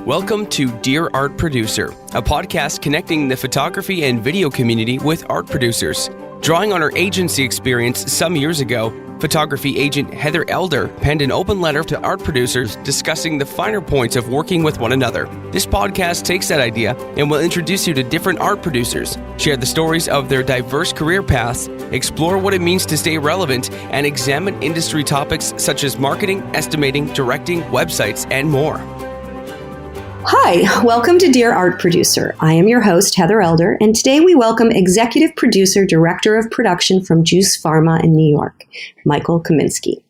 Welcome to Dear Art Producer, a podcast connecting the photography and video community with art producers. Drawing on her agency experience some years ago, photography agent Heather Elder penned an open letter to art producers discussing the finer points of working with one another. This podcast takes that idea and will introduce you to different art producers, share the stories of their diverse career paths, explore what it means to stay relevant, and examine industry topics such as marketing, estimating, directing, websites, and more. Hi, welcome to Dear Art Producer. I am your host, Heather Elder, and today we welcome Executive Producer, Director of Production from Juice Pharma in New York, Michael Kaminsky.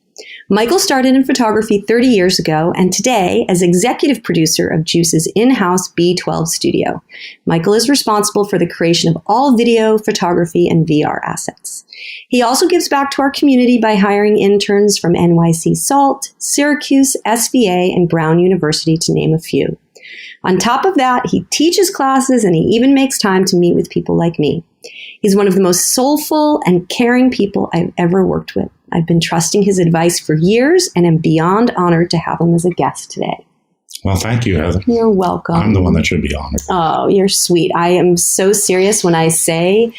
Michael started in photography 30 years ago, and today as Executive Producer of Juice's in-house B12 studio. Michael is responsible for the creation of all video, photography, and VR assets. He also gives back to our community by hiring interns from NYC SALT, Syracuse, SVA, and Brown University, to name a few. On top of that, he teaches classes and he even makes time to meet with people like me. He's one of the most soulful and caring people I've ever worked with. I've been trusting his advice for years and am beyond honored to have him as a guest today. Well, thank you, Heather. You're welcome. I'm the one that should be honored. Oh, you're sweet. I am so serious when I say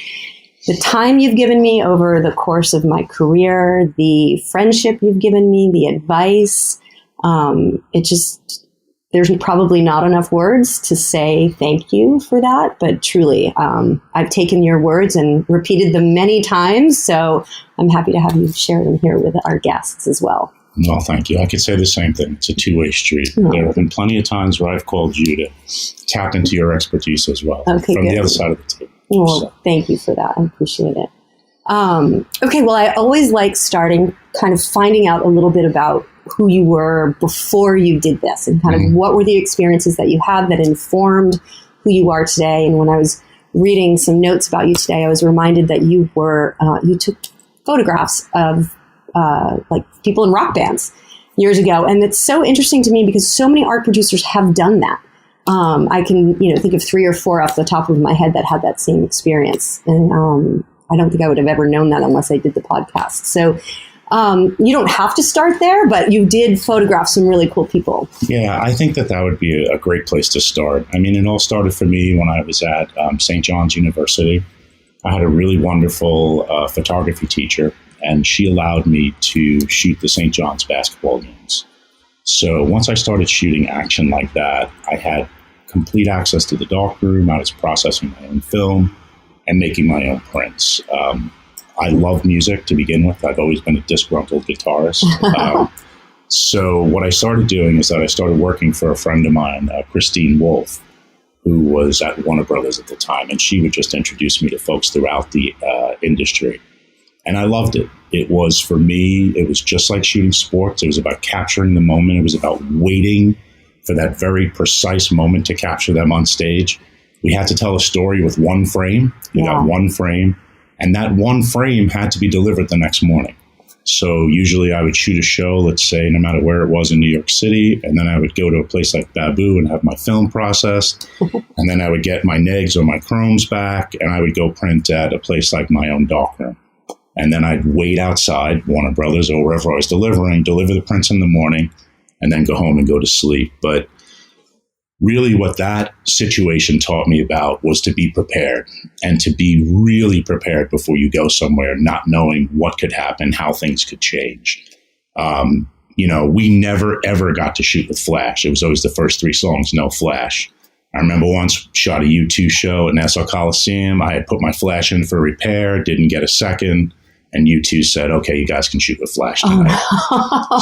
the time you've given me over the course of my career, the friendship you've given me, the advice, there's probably not enough words to say thank you for that, but truly, I've taken your words and repeated them many times, so I'm happy to have you share them here with our guests as well. Well, thank you. I could say the same thing. It's a two-way street. Oh. There have been plenty of times where I've called you to tap into your expertise as well, from the other side of the table. Well, so. Thank you for that. I appreciate it. Okay, well, I always like starting kind of finding out a little bit about who you were before you did this and kind of what were the experiences that you had that informed who you are today. And when I was reading some notes about you today, I was reminded that you took photographs of like people in rock bands years ago. And it's so interesting to me because so many art producers have done that. I can, think of 3 or 4 off the top of my head that had that same experience. And I don't think I would have ever known that unless I did the podcast. So you don't have to start there, but you did photograph some really cool people. Yeah, I think that would be a great place to start. I mean, it all started for me when I was at St. John's University. I had a really wonderful photography teacher, and she allowed me to shoot the St. John's basketball games. So once I started shooting action like that, I had complete access to the darkroom. I was processing my own film and making my own prints. I love music to begin with. I've always been a disgruntled guitarist. So what I started doing is that I started working for a friend of mine, Christine Wolf, who was at Warner Brothers at the time. And she would just introduce me to folks throughout the industry. And I loved it. It was, for me, it was just like shooting sports. It was about capturing the moment. It was about waiting for that very precise moment to capture them on stage. We had to tell a story with one frame. We got one frame. And that one frame had to be delivered the next morning. So usually I would shoot a show, let's say, no matter where it was in New York City, and then I would go to a place like Babu and have my film processed, and then I would get my negs or my chromes back, and I would go print at a place like my own darkroom. And then I'd wait outside Warner Brothers or wherever I was delivering, deliver the prints in the morning, and then go home and go to sleep. But really what that situation taught me about was to be prepared and to be really prepared before you go somewhere, not knowing what could happen, how things could change. We never, ever got to shoot with flash. It was always the first 3 songs, no flash. I remember once shot a U2 show at Nassau Coliseum. I had put my flash in for repair, didn't get a second. And U2 said, okay, you guys can shoot with flash tonight.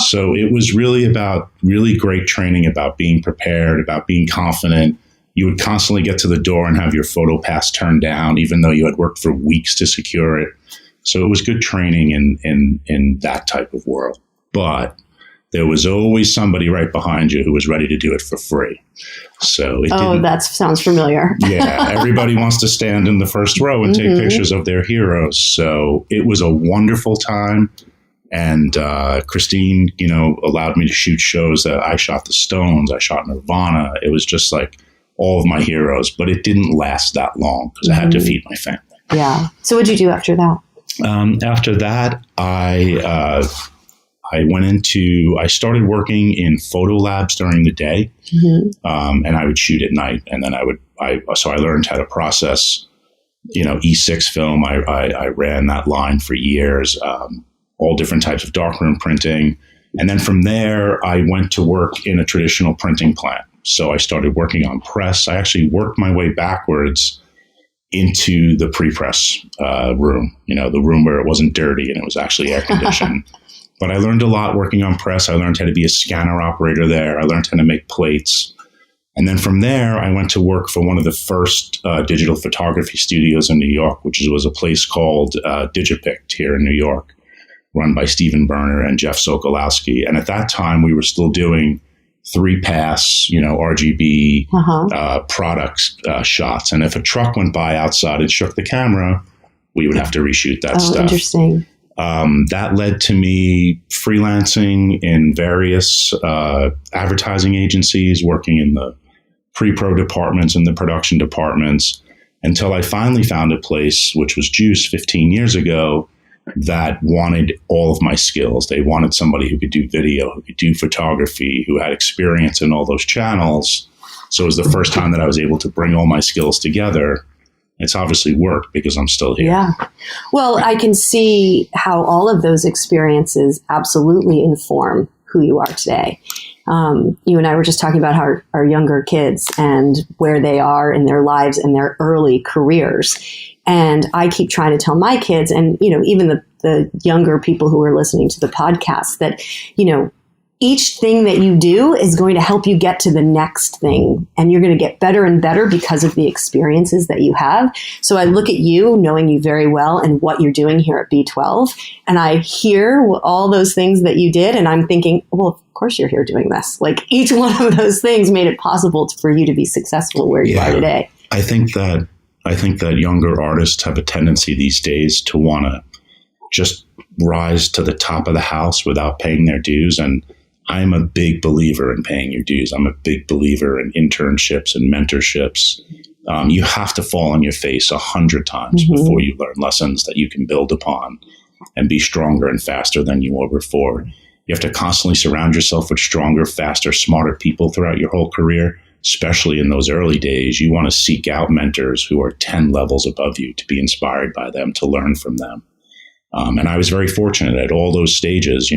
So it was really about really great training, about being prepared, about being confident. You would constantly get to the door and have your photo pass turned down, even though you had worked for weeks to secure it. So it was good training in that type of world. But there was always somebody right behind you who was ready to do it for free. So that sounds familiar. Yeah, everybody wants to stand in the first row and take pictures of their heroes. So it was a wonderful time. And Christine, allowed me to shoot shows that I shot the Stones, I shot Nirvana. It was just like all of my heroes, but it didn't last that long because I had to feed my family. Yeah. So what'd you do after that? After that, I started working in photo labs during the day, and I would shoot at night. And then so I learned how to process, E6 film. I ran that line for years, all different types of darkroom printing. And then from there, I went to work in a traditional printing plant. So I started working on press. I actually worked my way backwards into the pre-press room, the room where it wasn't dirty and it was actually air conditioned. But I learned a lot working on press. I learned how to be a scanner operator there. I learned how to make plates. And then from there, I went to work for one of the first digital photography studios in New York, which was a place called Digipict here in New York, run by Stephen Berner and Jeff Sokolowski. And at that time, we were still doing 3-pass, RGB products shots. And if a truck went by outside and shook the camera, we would have to reshoot that stuff. Interesting. That led to me freelancing in various advertising agencies, working in the pre-pro departments and the production departments, until I finally found a place, which was Juice 15 years ago, that wanted all of my skills. They wanted somebody who could do video, who could do photography, who had experience in all those channels. So it was the first time that I was able to bring all my skills together. It's obviously worked because I'm still here. Yeah. Well, I can see how all of those experiences absolutely inform who you are today. You and I were just talking about our younger kids and where they are in their lives and their early careers. And I keep trying to tell my kids and, even the younger people who are listening to the podcast that, each thing that you do is going to help you get to the next thing. And you're going to get better and better because of the experiences that you have. So I look at you, knowing you very well and what you're doing here at B12. And I hear all those things that you did. And I'm thinking, well, of course you're here doing this. Like each one of those things made it possible for you to be successful where you are today. I think that younger artists have a tendency these days to want to just rise to the top of the house without paying their dues. And I'm a big believer in paying your dues. I'm a big believer in internships and mentorships. You have to fall on your face 100 times before you learn lessons that you can build upon and be stronger and faster than you were before. You have to constantly surround yourself with stronger, faster, smarter people throughout your whole career, especially in those early days. You want to seek out mentors who are 10 levels above you to be inspired by them, to learn from them. And I was very fortunate at all those stages,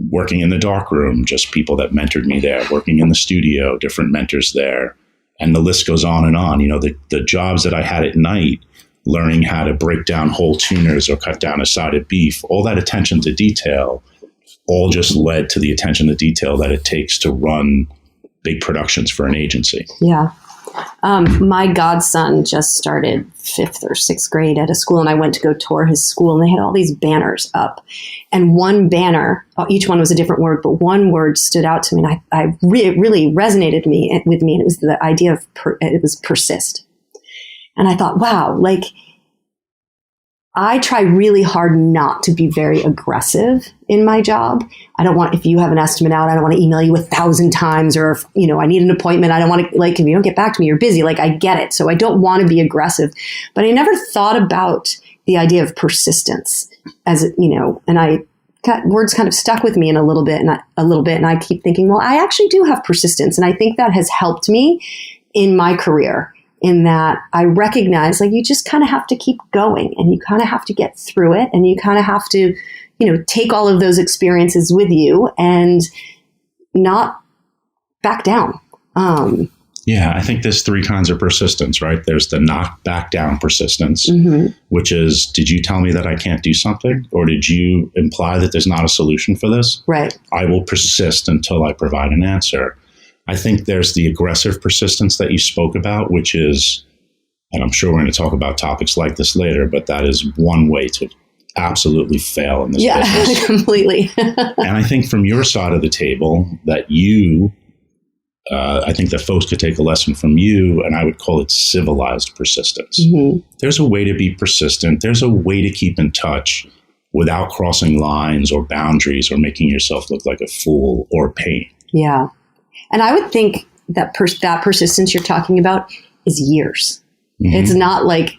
working in the darkroom, just people that mentored me there, working in the studio, different mentors there. And the list goes on and on. The jobs that I had at night, learning how to break down whole tuners or cut down a side of beef, all that attention to detail, all just led to the attention to detail that it takes to run big productions for an agency. Yeah. My godson just started 5th or 6th grade at a school, and I went to go tour his school, and they had all these banners up. And one banner, each one was a different word, but one word stood out to me, and it really resonated with me, and it was the idea of it was persist. And I thought, wow, like I try really hard not to be very aggressive in my job. I don't want, if you have an estimate out, I don't want to email you 1,000 times, or if, I need an appointment. I don't want to, like, if you don't get back to me, you're busy. Like, I get it. So I don't want to be aggressive, but I never thought about the idea of persistence as, and words kind of stuck with me in a little bit. And I keep thinking, well, I actually do have persistence. And I think that has helped me in my career, in that I recognize, like, you just kind of have to keep going, and you kind of have to get through it, and you kind of have to, take all of those experiences with you and not back down. Yeah, I think there's 3 kinds of persistence, right? There's the knock back down persistence, which is, did you tell me that I can't do something? Or did you imply that there's not a solution for this? Right. I will persist until I provide an answer. I think there's the aggressive persistence that you spoke about, which is, and I'm sure we're going to talk about topics like this later, but that is one way to absolutely fail in this business. Yeah, completely. And I think from your side of the table that I think that folks could take a lesson from you, and I would call it civilized persistence. There's a way to be persistent. There's a way to keep in touch without crossing lines or boundaries or making yourself look like a fool or pain. Yeah. And I would think that that persistence you're talking about is years. It's not like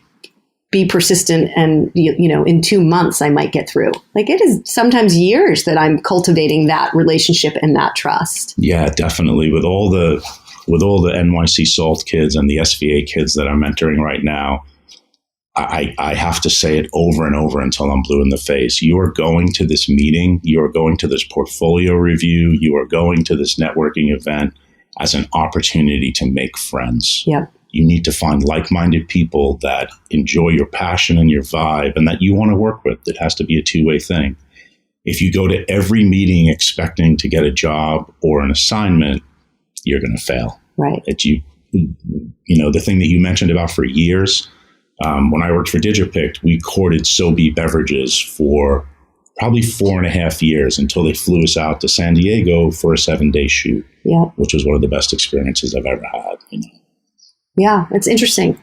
be persistent and, in 2 months I might get through. Like, it is sometimes years that I'm cultivating that relationship and that trust. Yeah, definitely. With all the NYC SALT kids and the SVA kids that I'm mentoring right now, I have to say it over and over until I'm blue in the face. You are going to this meeting, you are going to this portfolio review, you are going to this networking event as an opportunity to make friends. Yep. You need to find like-minded people that enjoy your passion and your vibe and that you want to work with. It has to be a two-way thing. If you go to every meeting expecting to get a job or an assignment, you're going to fail. Right. The thing that you mentioned about for years, when I worked for DigiPict, we courted SoBe beverages for probably 4.5 years until they flew us out to San Diego for a 7-day shoot, which was one of the best experiences I've ever had. Yeah, it's interesting,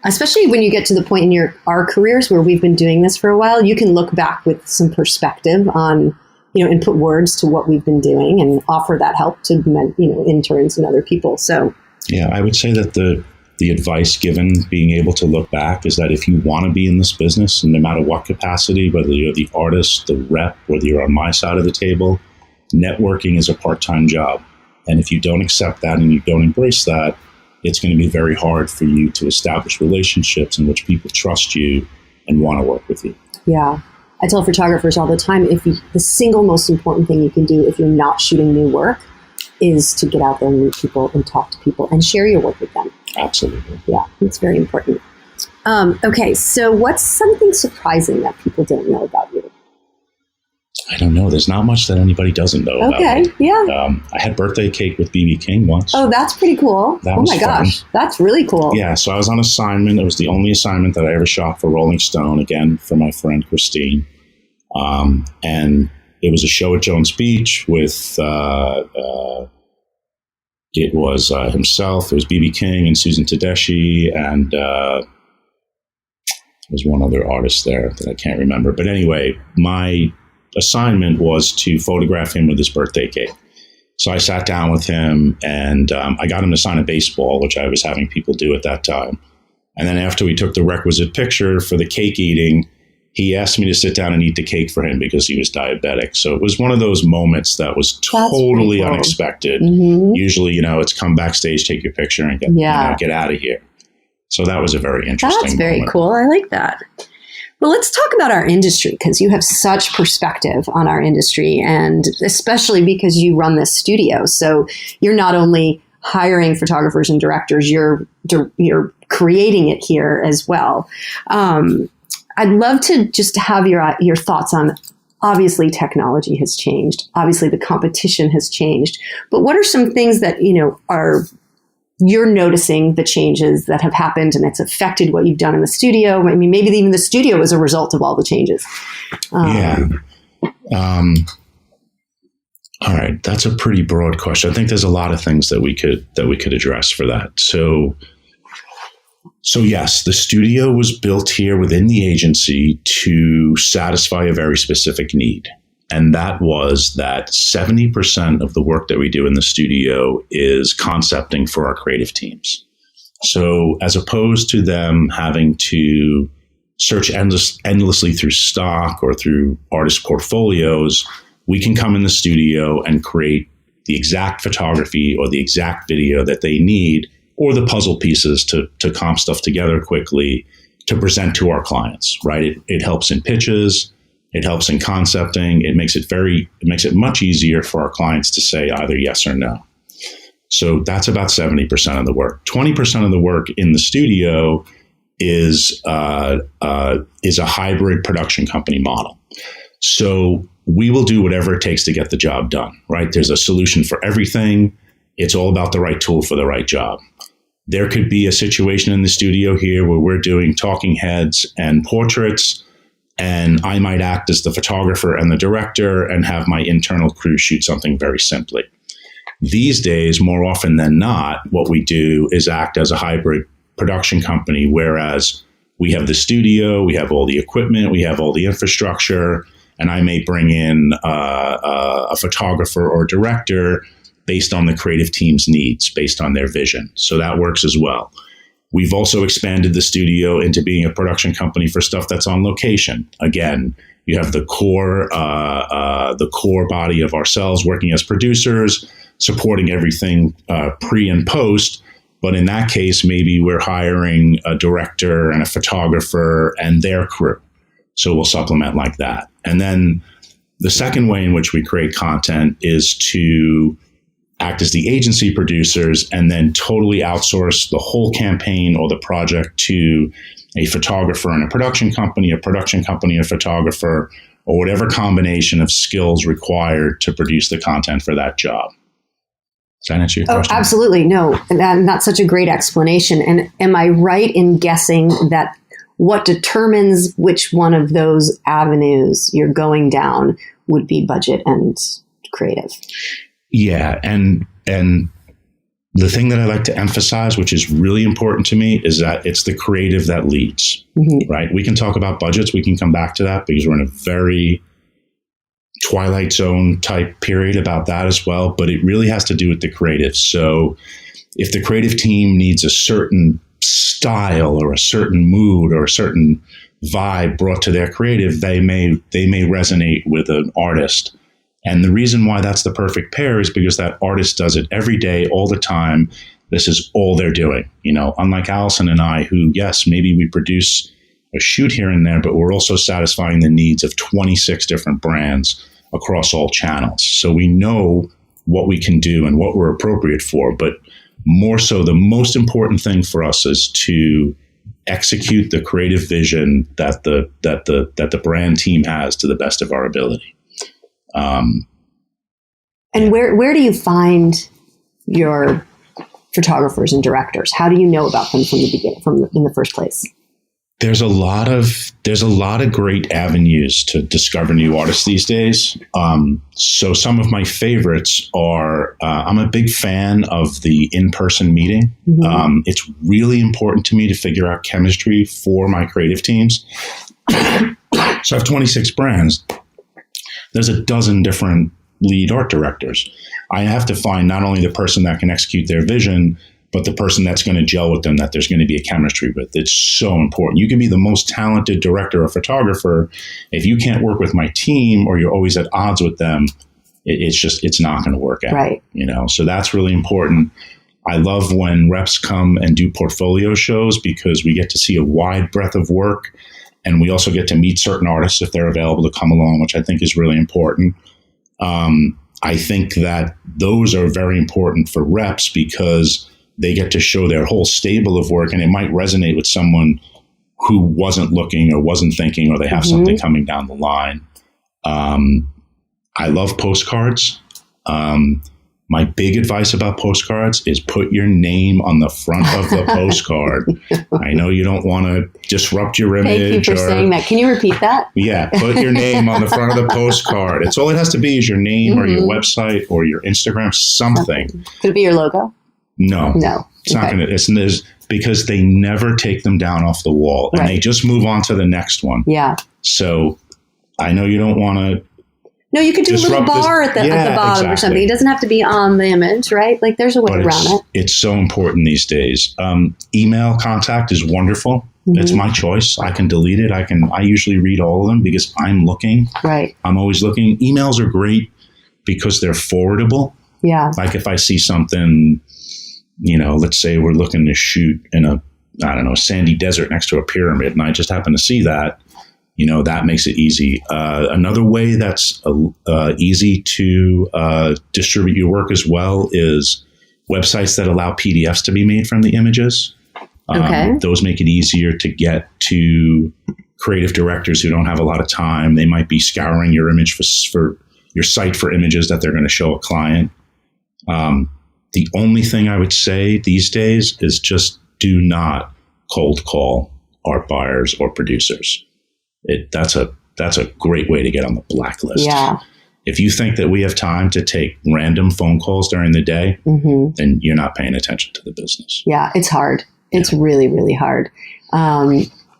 especially when you get to the point in our careers where we've been doing this for a while. You can look back with some perspective on, and put words to what we've been doing and offer that help to, interns and other people. So, yeah, I would say that the advice given, being able to look back, is that if you want to be in this business, and no matter what capacity, whether you're the artist, the rep, whether you're on my side of the table, networking is a part-time job. And if you don't accept that and you don't embrace that, it's going to be very hard for you to establish relationships in which people trust you and want to work with you. Yeah. I tell photographers all the time, the single most important thing you can do if you're not shooting new work is to get out there and meet people and talk to people and share your work with them. Absolutely. Yeah, it's very important. Okay, so what's something surprising that people don't know about you? I don't know. There's not much that anybody doesn't know about me. Okay, yeah. I had birthday cake with B.B. King once. Oh, that's pretty cool. That was my fun. Gosh, that's really cool. Yeah, so I was on assignment. It was the only assignment that I ever shot for Rolling Stone, again, for my friend Christine. And it was a show at Jones Beach with, it was himself, it was B.B. King and Susan Tedeschi, and there was one other artist there that I can't remember. But anyway, my assignment was to photograph him with his birthday cake. So I sat down with him and I got him to sign a baseball, which I was having people do at that time. And then after we took the requisite picture for the cake eating, he asked me to sit down and eat the cake for him because he was diabetic. So it was one of those moments that was totally unexpected. Mm-hmm. Usually, it's come backstage, take your picture, and get out of here. So that was a very interesting That's very moment. Cool. I like that. Well, let's talk about our industry, because you have such perspective on our industry, and especially because you run this studio. So you're not only hiring photographers and directors, you're creating it here as well. I'd love to just have your thoughts on, obviously technology has changed. Obviously the competition has changed. But what are some things that, you're noticing the changes that have happened and it's affected what you've done in the studio? I mean, maybe even the studio is a result of all the changes. All right. That's a pretty broad question. I think there's a lot of things that we could address for that. So yes, the studio was built here within the agency to satisfy a very specific need. And that was that 70% of the work that we do in the studio is concepting for our creative teams. So as opposed to them having to search endlessly through stock or through artist portfolios, we can come in the studio and create the exact photography or the exact video that they need, or the puzzle pieces to comp stuff together quickly to present to our clients, right? It helps in pitches. It helps in concepting. It makes it much easier for our clients to say either yes or no. So that's about 70% of the work. 20% of the work in the studio is a hybrid production company model. So we will do whatever it takes to get the job done, right? There's a solution for everything. It's all about the right tool for the right job. There could be a situation in the studio here where we're doing talking heads and portraits, and I might act as the photographer and the director and have my internal crew shoot something very simply. These days, more often than not, what we do is act as a hybrid production company, whereas we have the studio, we have all the equipment, we have all the infrastructure, and I may bring in a photographer or director based on the creative team's needs, based on their vision. So that works as well. We've also expanded the studio into being a production company for stuff that's on location. Again, you have the core body of ourselves working as producers, supporting everything pre and post. But in that case, maybe we're hiring a director and a photographer and their crew. So we'll supplement like that. And then the second way in which we create content is to act as the agency producers and then totally outsource the whole campaign or the project to a photographer and a production company, a photographer, or whatever combination of skills required to produce the content for that job. Does that answer your question? Oh, absolutely. No, that's such a great explanation. And am I right in guessing that what determines which one of those avenues you're going down would be budget and creative? Yeah. And the thing that I like to emphasize, which is really important to me, is that it's the creative that leads, right? We can talk about budgets. We can come back to that because we're in a very Twilight Zone type period about that as well. But it really has to do with the creative. So if the creative team needs a certain style or a certain mood or a certain vibe brought to their creative, they may resonate with an artist. And the reason why that's the perfect pair is because that artist does it every day, all the time. This is all they're doing. You know, unlike Allison and I, who, yes, maybe we produce a shoot here and there, but we're also satisfying the needs of 26 different brands across all channels. So we know what we can do and what we're appropriate for. But more so, the most important thing for us is to execute the creative vision that the brand team has to the best of our ability. And where do you find your photographers and directors? How do you know about them from the beginning, in the first place? There's a lot of great avenues to discover new artists these days. So some of my favorites are, I'm a big fan of the in-person meeting. It's really important to me to figure out chemistry for my creative teams. So I have 26 brands. There's a dozen different lead art directors. I have to find not only the person that can execute their vision, but the person that's going to gel with them, that there's going to be a chemistry with. It's so important. You can be the most talented director or photographer. If you can't work with my team or you're always at odds with them, it's not going to work out. Right. You know, so that's really important. I love when reps come and do portfolio shows because we get to see a wide breadth of work. And we also get to meet certain artists if they're available to come along, which I think is really important. I think that those are very important for reps because they get to show their whole stable of work, and it might resonate with someone who wasn't looking or wasn't thinking, or they have something coming down the line. I love postcards. My big advice about postcards is put your name on the front of the postcard. I know you don't want to disrupt your image. Thank you for saying that. Can you repeat that? Yeah, put your name on the front of the postcard. It's all it has to be is your name or your website or your Instagram, something. Could it be your logo? No. It's not going to. It's because they never take them down off the wall, and they just move on to the next one. Yeah. So I know you don't want to. No, you could do a little bar at the bottom or something. It doesn't have to be on the image, right? Like there's a way around it. It's so important these days. Email contact is wonderful. It's my choice. I can delete it. I usually read all of them because I'm looking. Right. I'm always looking. Emails are great because they're forwardable. Yeah. Like if I see something, you know, let's say we're looking to shoot in a sandy desert next to a pyramid, and I just happen to see that. You know, that makes it easy. Another way that's easy to distribute your work as well is websites that allow PDFs to be made from the images. Those make it easier to get to creative directors who don't have a lot of time. They might be scouring your image for your site for images that they're going to show a client. The only thing I would say these days is just do not cold call art buyers or producers. That's a great way to get on the blacklist. Yeah. If you think that we have time to take random phone calls during the day, then you're not paying attention to the business. Yeah, it's hard. It's really, really hard.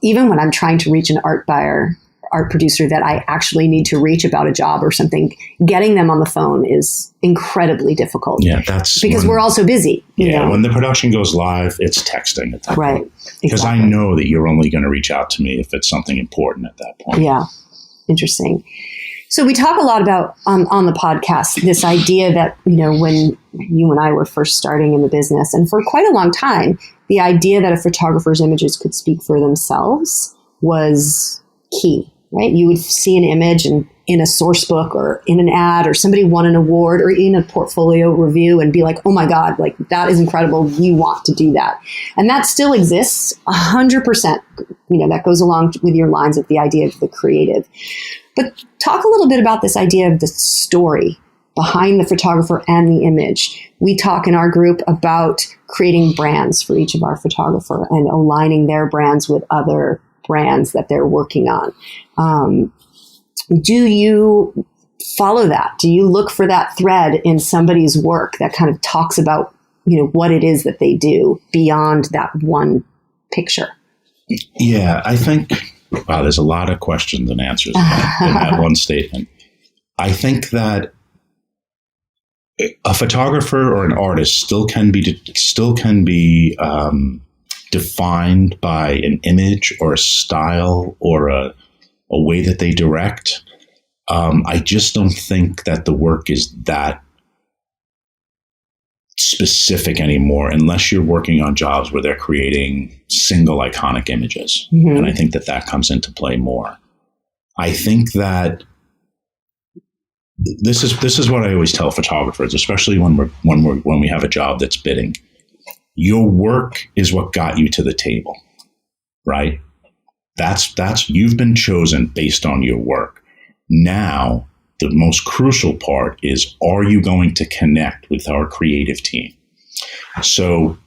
Even when I'm trying to reach an art buyer, art producer that I actually need to reach about a job or something, getting them on the phone is incredibly difficult. Yeah, that's because we're all so busy. You know? When the production goes live, it's texting at that point. Because exactly. I know that you're only going to reach out to me if it's something important at that point. Yeah, interesting. So we talk a lot about on the podcast this idea that, you know, when you and I were first starting in the business, and for quite a long time, the idea that a photographer's images could speak for themselves was key, right? You would see an image in a source book or in an ad, or somebody won an award, or in a portfolio review, and be like, oh my God, like that is incredible. You want to do that. And that still exists 100%. You know, that goes along with your lines of the idea of the creative. But talk a little bit about this idea of the story behind the photographer and the image. We talk in our group about creating brands for each of our photographer and aligning their brands with other brands that they're working on. Do you follow that? Do you look for that thread in somebody's work that kind of talks about, you know, what it is that they do beyond that one picture? Yeah, I think, wow, there's a lot of questions and answers in that one statement. I think that a photographer or an artist still can be defined by an image or a style or a way that they direct. I just don't think that the work is that specific anymore, unless you're working on jobs where they're creating single iconic images. Mm-hmm. And I think that comes into play more. I think that this is what I always tell photographers, especially when we have a job that's bidding. Your work is what got you to the table, right? That's you've been chosen based on your work. Now, the most crucial part is, are you going to connect with our creative team? So,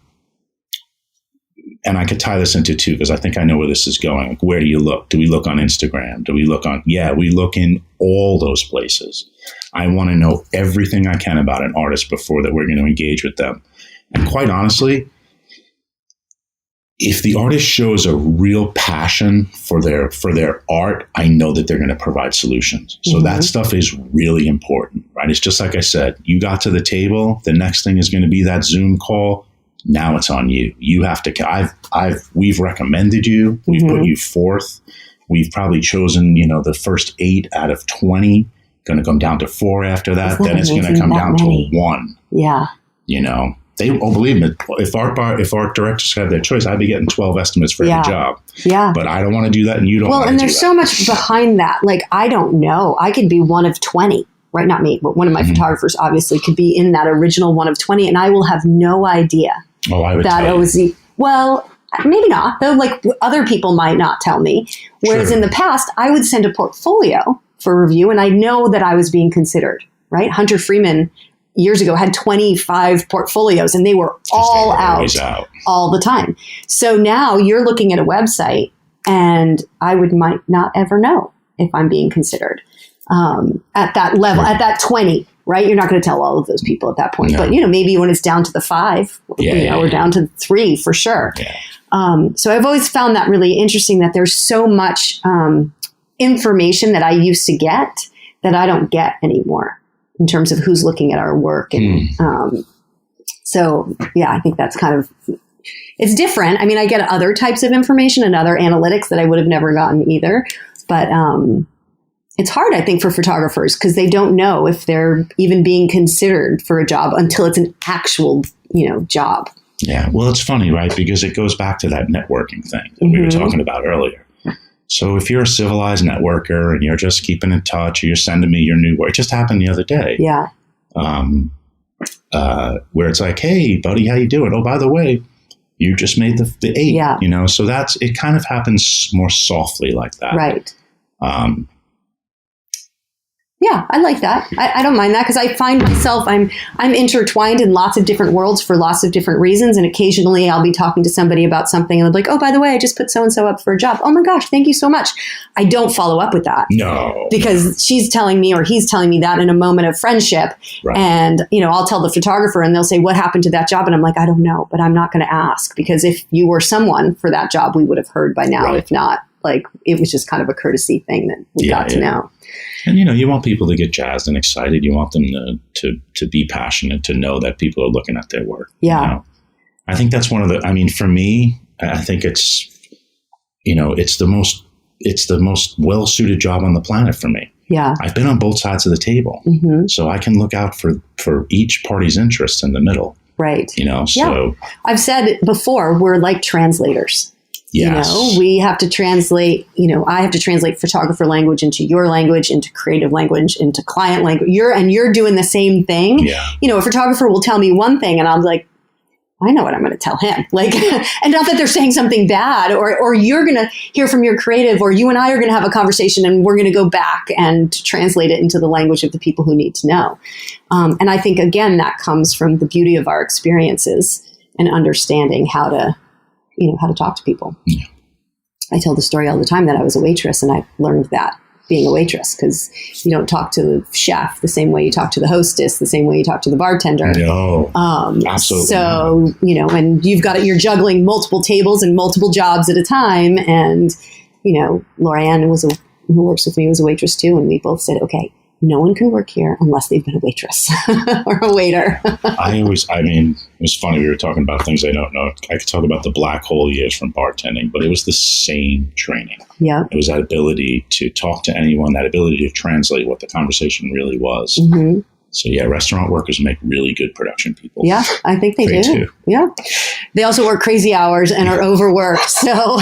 and I could tie this into two, because I think I know where this is going. Like, where do you look? Do we look on Instagram? Do we look on, we look in all those places. I want to know everything I can about an artist before that we're going to engage with them. And quite honestly, if the artist shows a real passion for their art, I know that they're going to provide solutions. So mm-hmm. that stuff is really important, right? It's just like I said, you got to the table. The next thing is going to be that Zoom call. Now it's on you. You have to. We've recommended you. We've mm-hmm. put you forth. We've probably chosen, the first 8 out of 20. Going to come down to 4 after that. Then it's going to come down to 1. Yeah. Believe me, if art directors had their choice, I'd be getting 12 estimates for every job. Yeah. But I don't want to do that, and you don't want to do that. Well, and there's so much behind that. Like, I don't know. I could be one of 20, right? Not me, but one of my mm-hmm. photographers obviously could be in that original one of 20, and I will have no idea. Oh, I would tell you. Well, maybe not, though. Like, other people might not tell me. Whereas in the past, I would send a portfolio for review, and I know that I was being considered, right? Hunter Freeman years ago had 25 portfolios, and they were all out all the time. So now you're looking at a website, and I might not ever know if I'm being considered at that level, at that 20, right? You're not going to tell all of those people at that point, but maybe when it's down to the 5, or down to 3 for sure. Yeah. So I've always found that really interesting, that there's so much information that I used to get that I don't get anymore, in terms of who's looking at our work. And I think that's kind of, it's different. I mean, I get other types of information and other analytics that I would have never gotten either. But it's hard, I think, for photographers, because they don't know if they're even being considered for a job until it's an actual, job. Yeah. Well, it's funny, right? Because it goes back to that networking thing that we were talking about earlier. So if you're a civilized networker and you're just keeping in touch, or you're sending me your new work, it just happened the other day. Yeah. Where it's like, hey, buddy, how you doing? Oh, by the way, you just made the 8. Yeah. So it kind of happens more softly like that. Right. Yeah, I like that. I don't mind that, because I find myself, I'm intertwined in lots of different worlds for lots of different reasons. And occasionally I'll be talking to somebody about something, and they'll be like, oh, by the way, I just put so-and-so up for a job. Oh my gosh, thank you so much. I don't follow up with that. No. Because she's telling me, or he's telling me that in a moment of friendship. Right. And, I'll tell the photographer, and they'll say, what happened to that job? And I'm like, I don't know, but I'm not going to ask, because if you were someone for that job, we would have heard by now. Right. If not, like it was just kind of a courtesy thing that we got to know. And, you want people to get jazzed and excited. You want them to be passionate, to know that people are looking at their work. Yeah. I think that's one of for me, I think it's, it's the most well-suited job on the planet for me. Yeah. I've been on both sides of the table. Mm-hmm. So I can look out for each party's interests in the middle. Right. So I've said before, we're like translators. Yes. We have to translate, I have to translate photographer language into your language, into creative language, into client language. You're doing the same thing. Yeah. A photographer will tell me one thing and I'm like, I know what I'm going to tell him. Like, and not that they're saying something bad, or you're going to hear from your creative, or you and I are going to have a conversation and we're going to go back and translate it into the language of the people who need to know. And I think, again, that comes from the beauty of our experiences and understanding how to talk to people. Yeah. I tell the story all the time that I was a waitress, and I learned that being a waitress, because you don't talk to the chef the same way you talk to the hostess, the same way you talk to the bartender. No, absolutely. So, and you're juggling multiple tables and multiple jobs at a time. And, Lorianne who works with me was a waitress too. And we both said, okay, no one can work here unless they've been a waitress or a waiter. It was funny. We were talking about things I don't know. I could talk about the black hole years from bartending, but it was the same training. Yeah. It was that ability to talk to anyone, that ability to translate what the conversation really was. Mm-hmm. So yeah, restaurant workers make really good production people. Yeah, I think they do. Too. Yeah. They also work crazy hours and are overworked. So,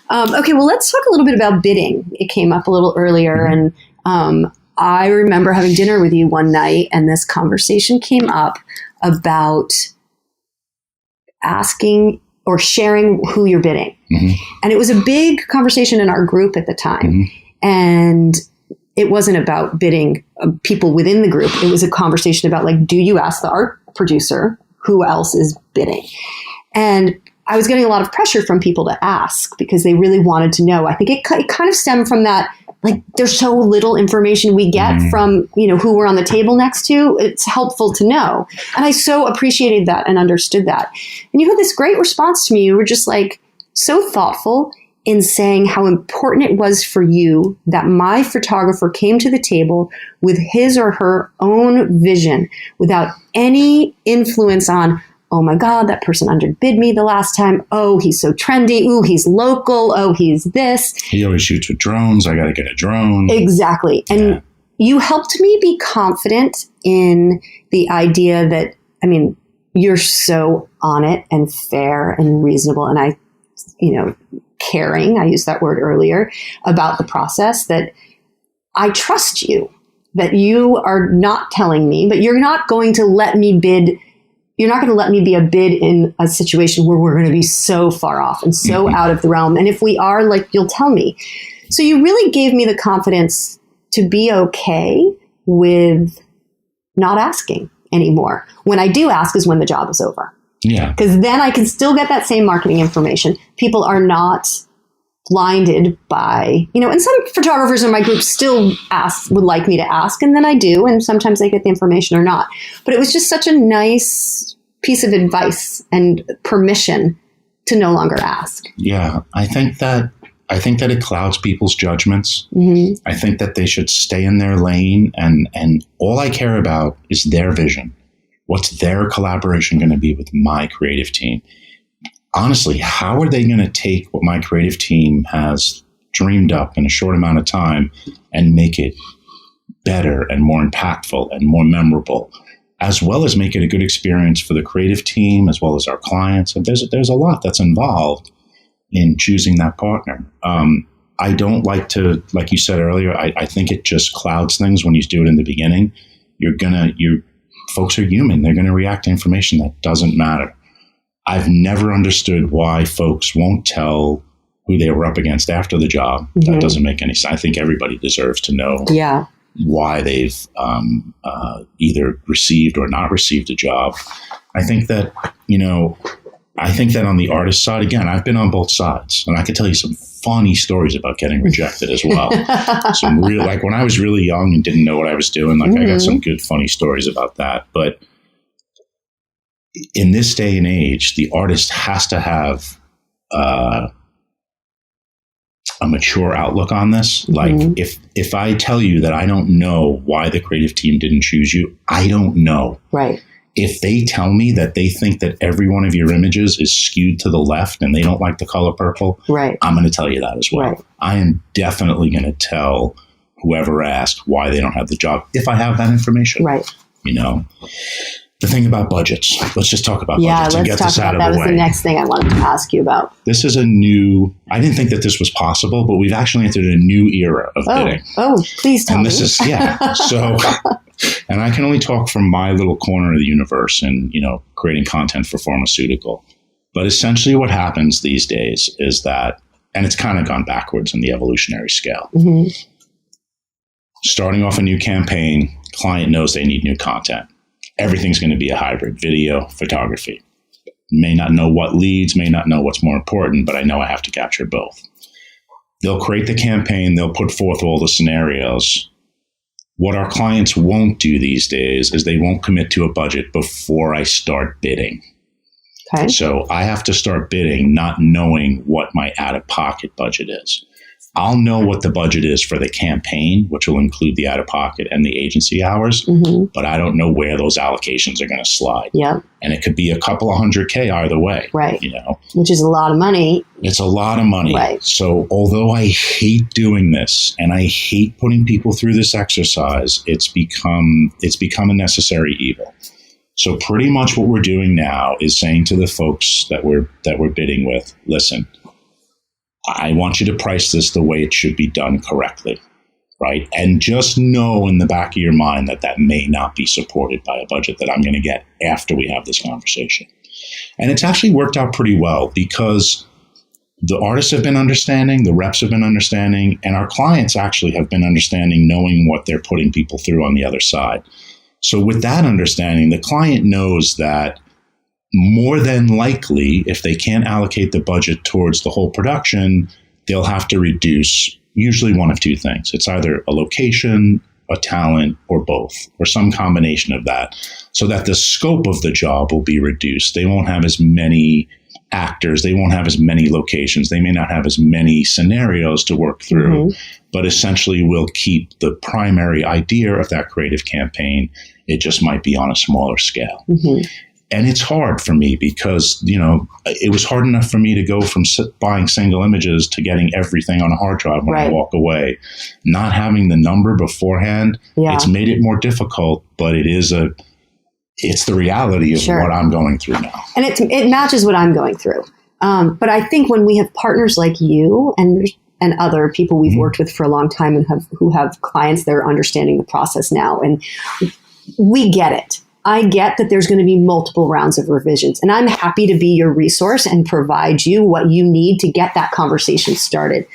okay, well, let's talk a little bit about bidding. It came up a little earlier, mm-hmm. and I remember having dinner with you one night, and this conversation came up about asking or sharing who you're bidding. Mm-hmm. And it was a big conversation in our group at the time. Mm-hmm. And it wasn't about bidding people within the group. It was a conversation about, like, do you ask the art producer who else is bidding? And I was getting a lot of pressure from people to ask because they really wanted to know. I think it kind of stemmed from that, like, there's so little information we get from, who we're on the table next to. It's helpful to know. And I so appreciated that and understood that. And you had this great response to me. You were just like so thoughtful in saying how important it was for you that my photographer came to the table with his or her own vision without any influence on, oh my God, that person underbid me the last time. Oh, he's so trendy. Ooh, he's local. Oh, he's this. He always shoots with drones. I got to get a drone. Exactly. And you helped me be confident in the idea that, you're so on it and fair and reasonable. And caring, I used that word earlier, about the process, that I trust you, that you are not telling me, but you're not going to let me bid. You're not going to let me be a bid in a situation where we're going to be so far off and so out of the realm. And if we are, like, you'll tell me. So you really gave me the confidence to be okay with not asking anymore. When I do ask is when the job is over. Yeah. Because then I can still get that same marketing information. People are not blinded by, and some photographers in my group still would like me to ask, and then I do, and sometimes they get the information or not. But it was just such a nice piece of advice and permission to no longer ask. Yeah, I think that it clouds people's judgments. Mm-hmm. I think that they should stay in their lane, and all I care about is their vision. What's their collaboration going to be with my creative team? Honestly, how are they going to take what my creative team has dreamed up in a short amount of time and make it better and more impactful and more memorable, as well as make it a good experience for the creative team as well as our clients? And there's a lot that's involved in choosing that partner. I don't like to, like you said earlier, I think it just clouds things when you do it in the beginning. Folks are human. They're going to react to information that doesn't matter. I've never understood why folks won't tell who they were up against after the job. Mm-hmm. That doesn't make any sense. I think everybody deserves to know why they've either received or not received a job. I think that on the artist side, again, I've been on both sides, and I can tell you some funny stories about getting rejected as well. Like when I was really young and didn't know what I was doing, I got some good funny stories about that. But in this day and age, the artist has to have a mature outlook on this. Like if I tell you that I don't know why the creative team didn't choose you, I don't know. Right. If they tell me that they think that every one of your images is skewed to the left and they don't like the color purple, right, I'm going to tell you that as well. Right. I am definitely going to tell whoever asked why they don't have the job if I have that information. Right. You know, the thing about budgets, let's just talk about budgets and get this out of the way. That was the next thing I wanted to ask you about. This is I didn't think that this was possible, but we've actually entered a new era of bidding. Oh, please tell me. And this is, so, and I can only talk from my little corner of the universe and, creating content for pharmaceutical. But essentially what happens these days is that, and it's kind of gone backwards in the evolutionary scale. Mm-hmm. Starting off a new campaign, client knows they need new content. Everything's going to be a hybrid: video, photography. May not know what leads, may not know what's more important, but I know I have to capture both. They'll create the campaign. They'll put forth all the scenarios. What our clients won't do these days is they won't commit to a budget before I start bidding. Okay. So I have to start bidding not knowing what my out-of-pocket budget is. I'll know what the budget is for the campaign, which will include the out-of-pocket and the agency hours, but I don't know where those allocations are going to slide. Yeah. And it could be a couple of $100K either way. Right. Which is a lot of money. It's a lot of money. Right. So although I hate doing this and I hate putting people through this exercise, it's become a necessary evil. So pretty much what we're doing now is saying to the folks that we're bidding with, listen, I want you to price this the way it should be done correctly, right? And just know in the back of your mind that may not be supported by a budget that I'm going to get after we have this conversation. And it's actually worked out pretty well because the artists have been understanding, the reps have been understanding, and our clients actually have been understanding, knowing what they're putting people through on the other side. So with that understanding, the client knows that more than likely, if they can't allocate the budget towards the whole production, they'll have to reduce usually one of two things. It's either a location, a talent, or both, or some combination of that, so that the scope of the job will be reduced. They won't have as many actors. They won't have as many locations. They may not have as many scenarios to work through, but essentially we'll keep the primary idea of that creative campaign. It just might be on a smaller scale. And it's hard for me because, it was hard enough for me to go from buying single images to getting everything on a hard drive when I walk away. Not having the number beforehand, it's made it more difficult, but it's the reality of what I'm going through now. And it matches what I'm going through. But I think when we have partners like you and other people we've worked with for a long time and who have clients that are understanding the process now, and we get it. I get that there's going to be multiple rounds of revisions, and I'm happy to be your resource and provide you what you need to get that conversation started.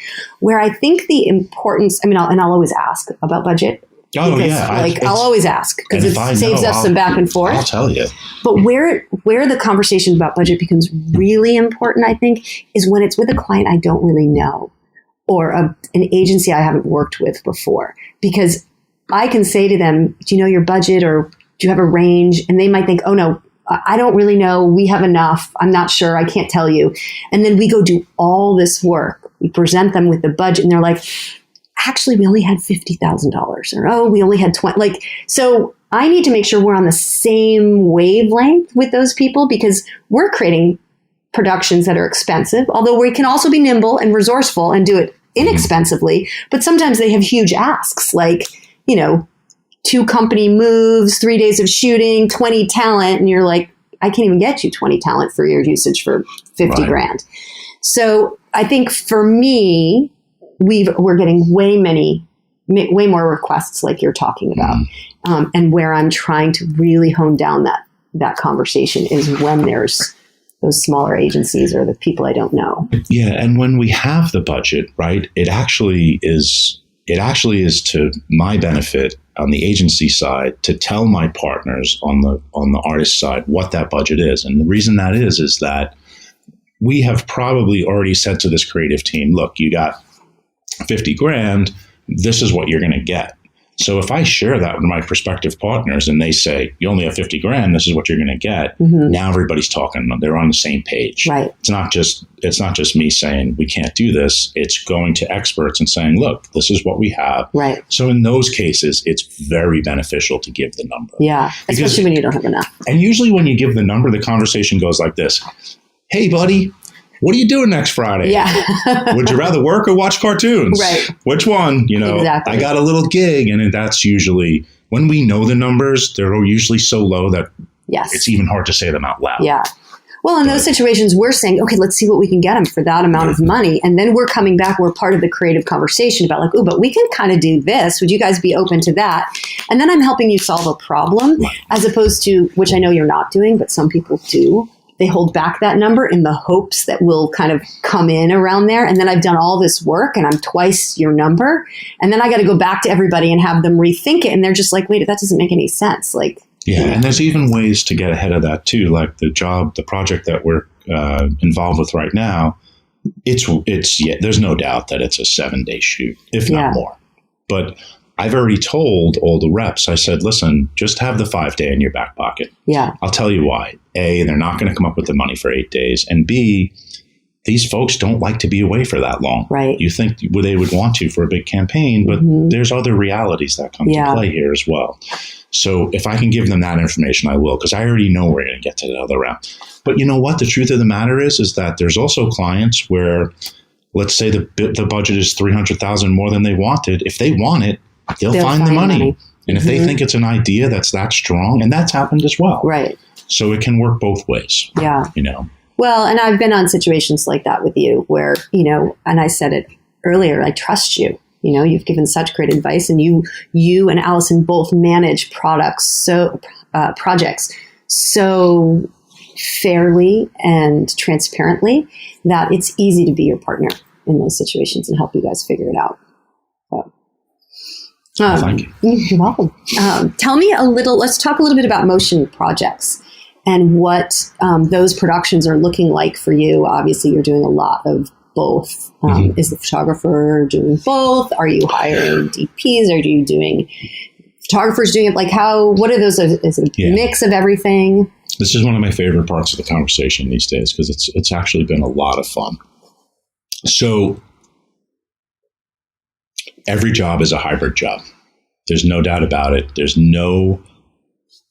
Where I think the importance, I'll always ask about budget. Oh, yeah. I'll always ask because it saves us some back and forth. I'll tell you. But where the conversation about budget becomes really important, I think, is when it's with a client I don't really know or an agency I haven't worked with before. Because I can say to them, do you know your budget, or do you have a range? And they might think, oh, no, I don't really know. We have enough. I'm not sure. I can't tell you. And then we go do all this work. We present them with the budget and they're like, actually, we only had $50,000, or, we only had 20. So I need to make sure we're on the same wavelength with those people because we're creating productions that are expensive, although we can also be nimble and resourceful and do it inexpensively. But sometimes they have huge asks, 2 company moves, 3 days of shooting, 20 talent. And you're like, I can't even get you 20 talent for your usage for 50 grand. So I think for me, we're getting way more requests like you're talking about. And where I'm trying to really hone down that conversation is when there's those smaller agencies or the people I don't know. Yeah. And when we have the budget, right, it actually is to my benefit on the agency side to tell my partners on the artist side what that budget is. And the reason that is that we have probably already said to this creative team, look, you got 50 grand, this is what you're going to get. So if I share that with my prospective partners and they say, you only have 50 grand, this is what you're going to get. Now everybody's talking. They're on the same page. Right. It's not just me saying we can't do this. It's going to experts and saying, look, this is what we have. Right. So in those cases, it's very beneficial to give the number. Yeah. Especially when you don't have enough. And usually when you give the number, the conversation goes like this. Hey, buddy, what are you doing next Friday? Yeah. Would you rather work or watch cartoons? Right. Which one? Exactly. I got a little gig. And that's usually, when we know the numbers, they're usually so low that it's even hard to say them out loud. Yeah. Well, in those situations, we're saying, okay, let's see what we can get them for that amount of money. And then we're coming back, we're part of the creative conversation about like, oh, but we can kind of do this. Would you guys be open to that? And then I'm helping you solve a problem as opposed to, which I know you're not doing, but some people do. They hold back that number in the hopes that we'll kind of come in around there. And then I've done all this work and I'm twice your number. And then I got to go back to everybody and have them rethink it. And they're just like, wait, that doesn't make any sense. Like, yeah. And there's even ways to get ahead of that too. Like the project that we're involved with right now, there's no doubt that it's a 7-day shoot, if not more. But I've already told all the reps, I said, listen, just have the 5-day in your back pocket. Yeah. I'll tell you why. A, they're not going to come up with the money for 8 days. And B, these folks don't like to be away for that long. Right. You think they would want to for a big campaign, but there's other realities that come to play here as well. So if I can give them that information, I will, because I already know we're going to get to the other round. But you know what? The truth of the matter is that there's also clients where, let's say the budget is $300,000 more than they wanted. If they want it, they'll find the money. And if they think it's an idea that's that strong, and that's happened as well. Right. So it can work both ways. Yeah. Well, and I've been on situations like that with you where, and I said it earlier, I trust you. You've given such great advice, and you and Allison both manage projects so fairly and transparently that it's easy to be your partner in those situations and help you guys figure it out. So, thank you. You're welcome. Let's talk a little bit about motion projects and what those productions are looking like for you. Obviously, you're doing a lot of both. Is the photographer doing both? Are you hiring DPs? Are you doing photographers doing it? Like what are those? Is it a mix of everything? This is one of my favorite parts of the conversation these days because it's actually been a lot of fun. So every job is a hybrid job. There's no doubt about it. There's no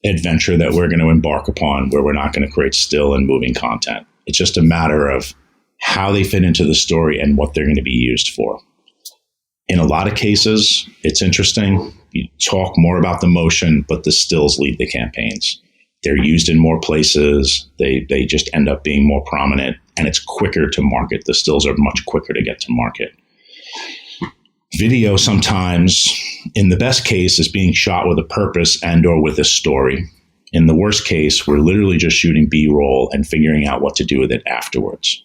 adventure that we're going to embark upon where we're not going to create still and moving content. It's just a matter of how they fit into the story and what they're going to be used for. In a lot of cases, it's interesting. You talk more about the motion, but the stills lead the campaigns. They're used in more places. They just end up being more prominent, and it's quicker to market. The stills are much quicker to get to market. Video sometimes, in the best case, is being shot with a purpose and or with a story. In the worst case, we're literally just shooting B-roll and figuring out what to do with it afterwards.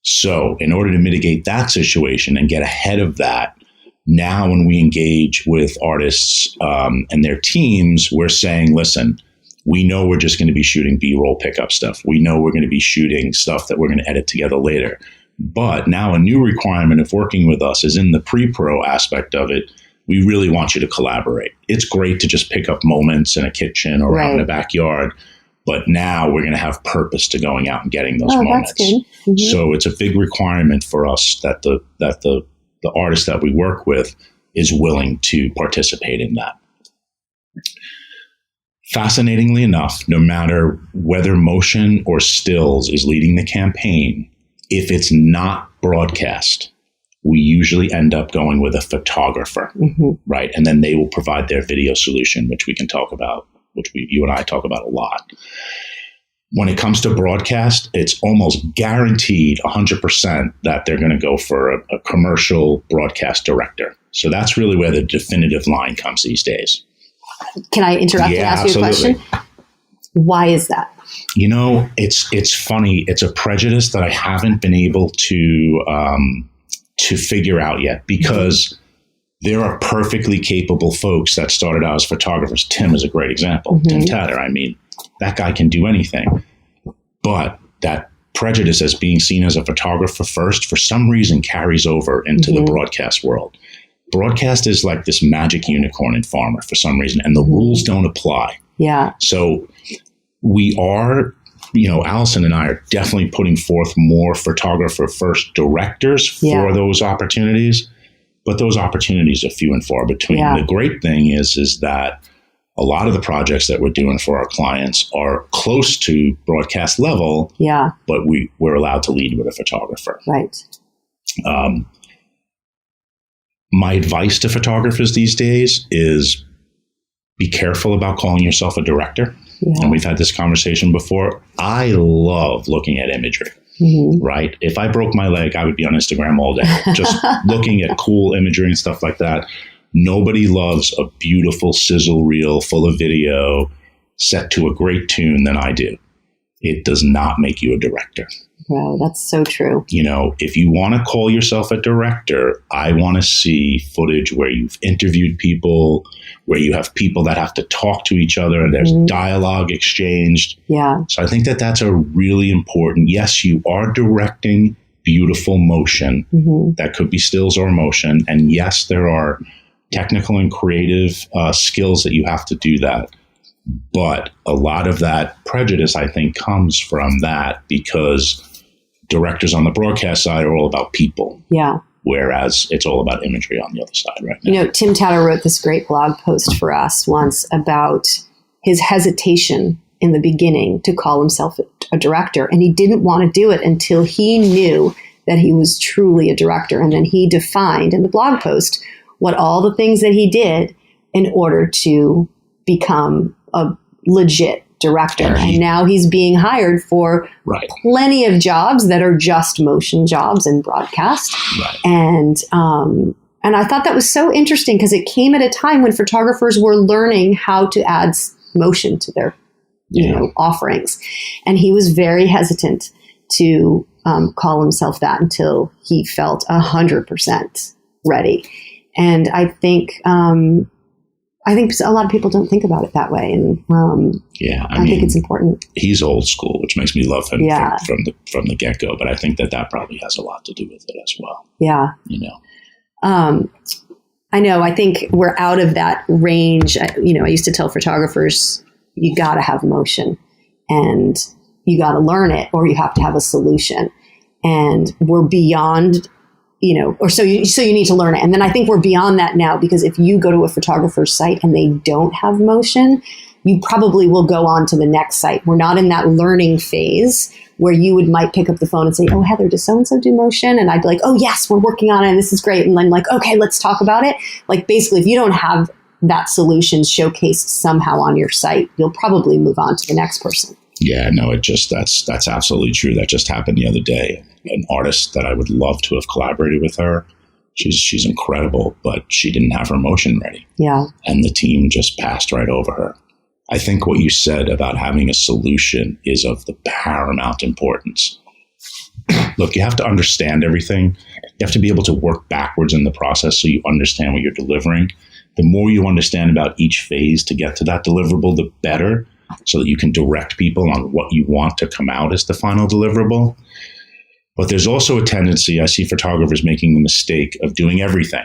So in order to mitigate that situation and get ahead of that, now when we engage with artists and their teams, we're saying, listen, we know we're just going to be shooting B-roll pickup stuff. We know we're going to be shooting stuff that we're going to edit together later. But now a new requirement of working with us is in the pre-pro aspect of it. We really want you to collaborate. It's great to just pick up moments in a kitchen or out in a backyard. But now we're going to have purpose to going out and getting those moments. That's good. So it's a big requirement for us that the artist that we work with is willing to participate in that. Fascinatingly enough, no matter whether motion or stills is leading the campaign, if it's not broadcast, we usually end up going with a photographer, right? And then they will provide their video solution, which we can talk about, which you and I talk about a lot. When it comes to broadcast, it's almost guaranteed 100% that they're going to go for a commercial broadcast director. So that's really where the definitive line comes these days. Can I interrupt and ask you a question? Why is that? It's funny. It's a prejudice that I haven't been able to figure out yet because there are perfectly capable folks that started out as photographers. Tim is a great example. Tim Tatter. I mean, that guy can do anything. But that prejudice as being seen as a photographer first, for some reason, carries over into the broadcast world. broadcast is like this magic unicorn in pharma for some reason, and the rules don't apply. Yeah. So we are, Allison and I are definitely putting forth more photographer first directors for those opportunities, but those opportunities are few and far between. The great thing is that a lot of the projects that we're doing for our clients are close to broadcast level, but we're allowed to lead with a photographer. Right. My advice to photographers these days is be careful about calling yourself a director. And we've had this conversation before. I love looking at imagery, right? If I broke my leg, I would be on Instagram all day, just looking at cool imagery and stuff like that. Nobody loves a beautiful sizzle reel full of video set to a great tune than I do. It does not make you a director. Wow, that's so true. If you want to call yourself a director, I want to see footage where you've interviewed people, where you have people that have to talk to each other, and there's dialogue exchanged. Yeah. So I think that that's a really important, yes, you are directing beautiful motion. That could be stills or motion. And yes, there are technical and creative skills that you have to do that. But a lot of that prejudice, I think, comes from that because directors on the broadcast side are all about people. Yeah. Whereas it's all about imagery on the other side right now. Tim Tatter wrote this great blog post for us once about his hesitation in the beginning to call himself a director. And he didn't want to do it until he knew that he was truly a director. And then he defined in the blog post what all the things that he did in order to become a legit director. And now he's being hired for plenty of jobs that are just motion jobs in broadcast. And I thought that was so interesting because it came at a time when photographers were learning how to add motion to their offerings. And he was very hesitant to call himself that until he felt 100% ready. And I think a lot of people don't think about it that way. And I think it's important. He's old school, which makes me love him from the get-go. But I think that probably has a lot to do with it as well. Yeah. I know. I think we're out of that range. I used to tell photographers, you got to have motion and you got to learn it, or you have to have a solution. And we're beyond so you need to learn it. And then I think we're beyond that now, because if you go to a photographer's site and they don't have motion, you probably will go on to the next site. We're not in that learning phase where you might pick up the phone and say, oh, Heather, does so-and-so do motion? And I'd be like, oh, yes, we're working on it and this is great. And I'm like, okay, let's talk about it. Like, basically, if you don't have that solution showcased somehow on your site, you'll probably move on to the next person. Yeah, no, that's absolutely true. That just happened the other day. An artist that I would love to have collaborated with her. She's incredible, but she didn't have her motion ready. Yeah. And the team just passed right over her. I think what you said about having a solution is of the paramount importance. Look, you have to understand everything. You have to be able to work backwards in the process so you understand what you're delivering. The more you understand about each phase to get to that deliverable, the better, so that you can direct people on what you want to come out as the final deliverable. But there's also a tendency, I see photographers making the mistake of doing everything.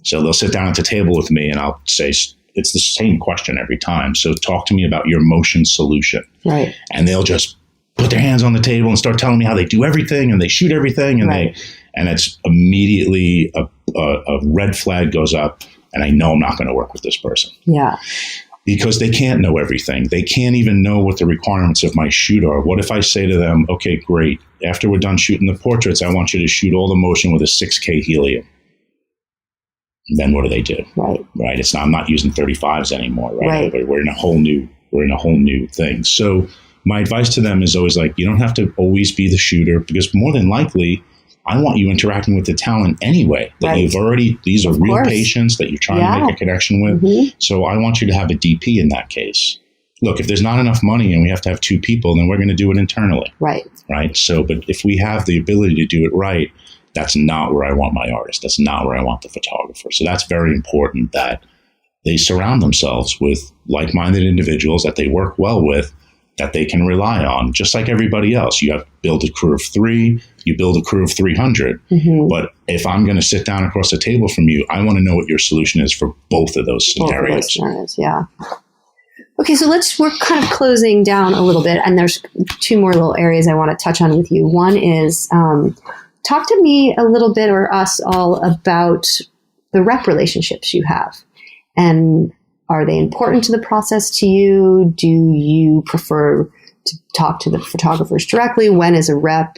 So they'll sit down at the table with me and I'll say, it's the same question every time. So talk to me about your motion solution. Right. And they'll just put their hands on the table and start telling me how they do everything and they shoot everything. And and it's immediately a red flag goes up and I know I'm not going to work with this person. Yeah. Because they can't know everything. They can't even know what the requirements of my shoot are. What if I say to them, okay, great. After we're done shooting the portraits, I want you to shoot all the motion with a 6K helium. And then what do they do? Right. Right. I'm not using 35s anymore. Right. But we're in a whole new thing. So my advice to them is always like, you don't have to always be the shooter, because more than likely, I want you interacting with the talent anyway. That you've already, these are real patients that you're trying to make a connection with. So I want you to have a DP in that case. Look, if there's not enough money and we have to have two people, then we're going to do it internally. Right. Right. So, but if we have the ability to do it right, that's not where I want my artist. That's not where I want the photographer. So that's very important that they surround themselves with like-minded individuals that they work well with, that they can rely on, just like everybody else. You have to build a crew of 3, you build a crew of 300. Mm-hmm. But if I'm going to sit down across the table from you, I want to know what your solution is for both of those scenarios. Yeah. Okay, so we're kind of closing down a little bit, and there's 2 more little areas I want to touch on with you. One is talk to me a little bit, or us all, about the rep relationships you have. And are they important to the process to you? Do you prefer to talk to the photographers directly? When is a rep,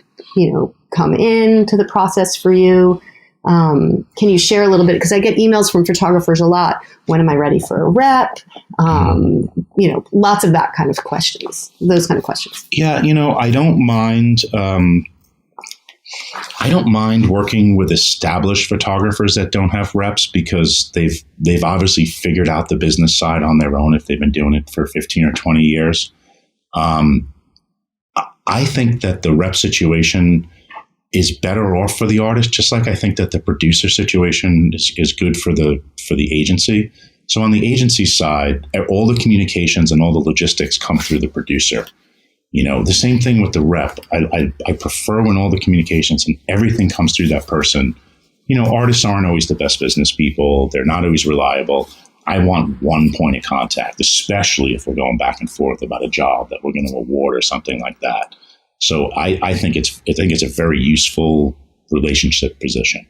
come into the process for you? Can you share a little bit? Because I get emails from photographers a lot. When am I ready for a rep? Lots of that kind of questions, those kind of questions. Yeah. I don't mind. I don't mind working with established photographers that don't have reps, because they've obviously figured out the business side on their own if they've been doing it for 15 or 20 years. I think that the rep situation is better off for the artist, just like I think that the producer situation is good for the agency. So on the agency side, all the communications and all the logistics come through the producer. The same thing with the rep. I prefer when all the communications and everything comes through that person. Artists aren't always the best business people. They're not always reliable. I want one point of contact, especially if we're going back and forth about a job that we're going to award or something like that. So I think it's a very useful relationship position.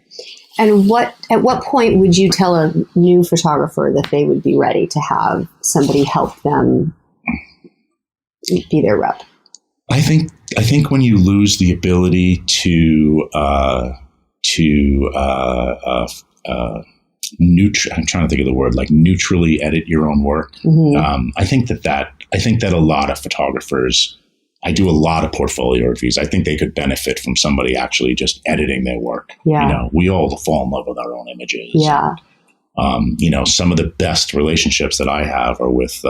And at what point would you tell a new photographer that they would be ready to have somebody help them be their rep? I think when you lose the ability to I'm trying to think of the word, like neutrally edit your own work. Mm-hmm. I think that a lot of photographers, I do a lot of portfolio reviews. I think they could benefit from somebody actually just editing their work. Yeah. We all fall in love with our own images. Yeah. Some of the best relationships that I have are with,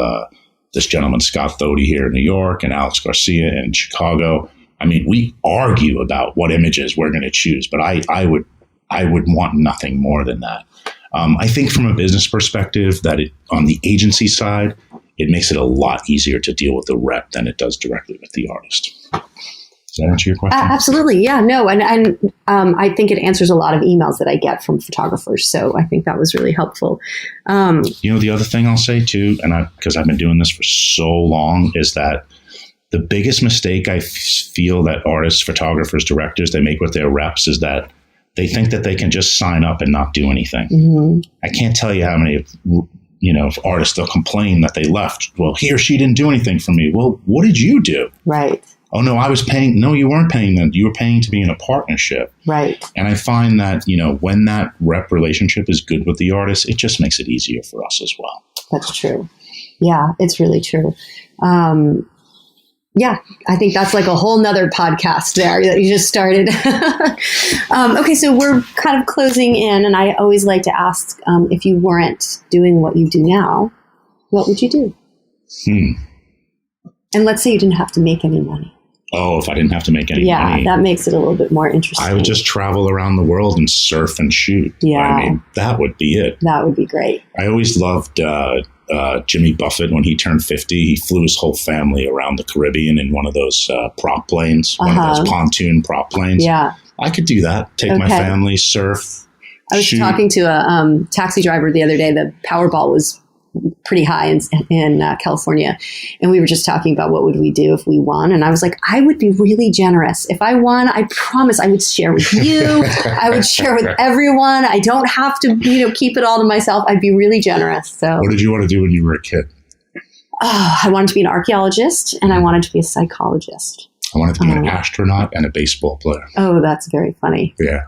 this gentleman, Scott Thody, here in New York, and Alex Garcia in Chicago. I mean, we argue about what images we're going to choose, but I would want nothing more than that. I think from a business perspective, that on the agency side, it makes it a lot easier to deal with the rep than it does directly with the artist. Does that answer your question? Absolutely. Yeah, no. And I think it answers a lot of emails that I get from photographers. So I think that was really helpful. The other thing I'll say too, and because I've been doing this for so long, is that the biggest mistake I feel that artists, photographers, directors, they make with their reps is that they think that they can just sign up and not do anything. Mm-hmm. I can't tell you how many artists, they'll complain that they left. Well, he or she didn't do anything for me. Well, what did you do? Right. Oh, no, I was paying. No, you weren't paying them. You were paying to be in a partnership. Right. And I find that, when that rep relationship is good with the artist, it just makes it easier for us as well. That's true. Yeah, it's really true. Yeah, I think that's like a whole nother podcast there that you just started. Okay, so we're kind of closing in, and I always like to ask, if you weren't doing what you do now, what would you do? And let's say you didn't have to make any money. Oh, if I didn't have to make any money. Yeah, that makes it a little bit more interesting. I would just travel around the world and surf and shoot. Yeah. I mean, that would be it. That would be great. I always loved Jimmy Buffett. When he turned 50, he flew his whole family around the Caribbean in one of those prop planes, one of those pontoon prop planes. Yeah. I could do that. Take my family, surf, I was talking to a taxi driver the other day. The Powerball was pretty high in California. And we were just talking about what would we do if we won. And I was like, I would be really generous. If I won, I promise I would share with you. I would share with everyone. I don't have to, keep it all to myself. I'd be really generous. So what did you want to do when you were a kid? Oh, I wanted to be an archaeologist and I wanted to be a psychologist. I wanted to be an astronaut and a baseball player. Oh, that's very funny. Yeah.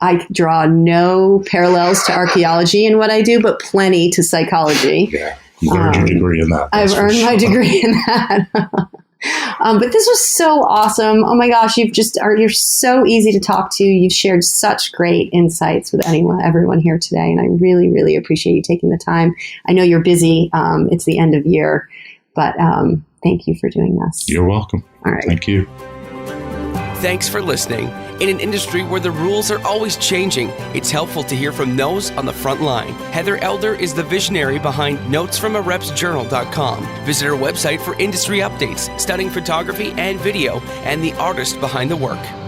I draw no parallels to archaeology in what I do, but plenty to psychology. Yeah, you've earned your degree in that. I've earned my degree in that. But this was so awesome. Oh my gosh, you're so easy to talk to. You've shared such great insights with everyone here today, and I really, really appreciate you taking the time. I know you're busy. It's the end of year, but thank you for doing this. You're welcome. All right. Thank you. Thanks for listening. In an industry where the rules are always changing, it's helpful to hear from those on the front line. Heather Elder is the visionary behind notesfromarepsjournal.com. Visit her website for industry updates, stunning photography and video, and the artist behind the work.